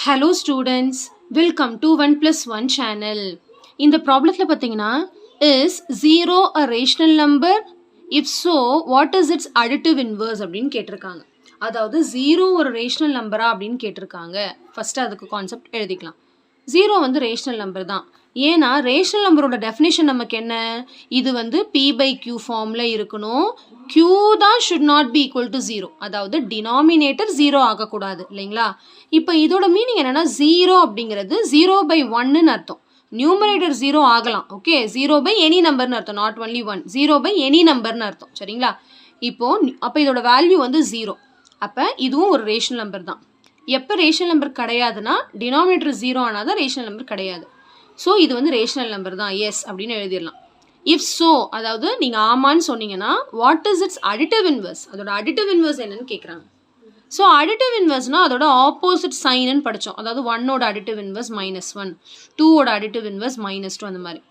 Hello students, welcome to 1 plus 1 channel. இந்த ப்ராப்ளத்தில் பார்த்தீங்கன்னா is 0 a rational number? If so, what is its additive inverse அப்படின்னு கேட்டிருக்காங்க. அதாவது 0 ஒரு ரேஷனல் நம்பரா அப்படின்னு கேட்டிருக்காங்க. ஃபஸ்ட்டு அதுக்கு கான்செப்ட் எழுதிக்கலாம். 0 வந்து ரேஷனல் நம்பர் தான். ஏன்னா ரேஷனல் நம்பரோட டெஃபினேஷன் நமக்கு என்ன, இது வந்து p/q ஃபார்மில் இருக்கணும். q தான் should not be equal to 0, அதாவது டினாமினேட்டர் 0 ஆகக்கூடாது இல்லைங்களா. இப்போ இதோட மீனிங் என்னென்னா 0 அப்படிங்கிறது 0/1ன்னு அர்த்தம். நியூமரேட்டர் 0 ஆகலாம், ஓகே. 0 எனி நம்பர்னு அர்த்தம், நாட் ஒன்லி 1. 0 எனி நம்பர்னு அர்த்தம், சரிங்களா. அப்போ இதோட வேல்யூ வந்து 0. அப்போ இதுவும் ஒரு ரேஷனல் நம்பர் தான். எப்போ ரேஷனல் நம்பர் கிடையாதுன்னா டினாமினேட்டர் 0 ஆனால் தான் ரேஷனல் நம்பர் கிடையாது. ஸோ இது வந்து ரேஷனல் நம்பர் தான், எஸ் அப்படின்னு எழுதிடலாம். இஃப் ஸோ, அதாவது நீங்கள் ஆமான்னு சொன்னீங்கன்னா what is it's additive inverse, அதோட அடிட்டிவ் இன்வர்ஸ் என்னன்னு கேட்குறாங்க. ஸோ அடிட்டிவ் இன்வர்ஸ்னால் அதோட ஆப்போசிட் சைனுன்னு படித்தோம். அதாவது 1ஓட அடிட்டிவ் இன்வர்ஸ் -1, 2ஓட அடிட்டிவ் இன்வர்ஸ் -2, அந்த மாதிரி.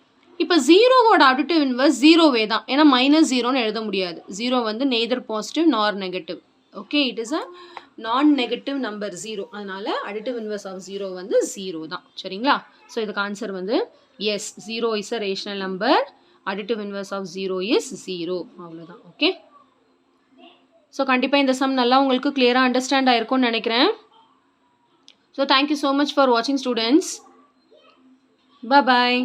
இப்போ 0ஓட அடிட்டிவ் இன்வர்ஸ் 0வே தான், ஏன்னா -0ன்னு எழுத முடியாது. 0 வந்து நெய்தர் பாசிட்டிவ் நார் negative, okay. It is a நான் நெகட்டிவ் நம்பர் 0, அதனால அடிட்டிவ் இன்வர்ஸ் ஆஃப் 0 வந்து 0 தான், சரிங்களா. ஸோ இதுக்கு ஆன்சர் வந்து yes, 0 is a rational number, additive inverse of 0 is 0, அவ்வளோதான், ஓகே. ஸோ கண்டிப்பாக இந்த சம் நல்லா உங்களுக்கு கிளியராக அண்டர்ஸ்டாண்ட் ஆயிருக்கும்னு நினைக்கிறேன். So thank you so much for வாட்சிங் ஸ்டூடெண்ட்ஸ். பாய்.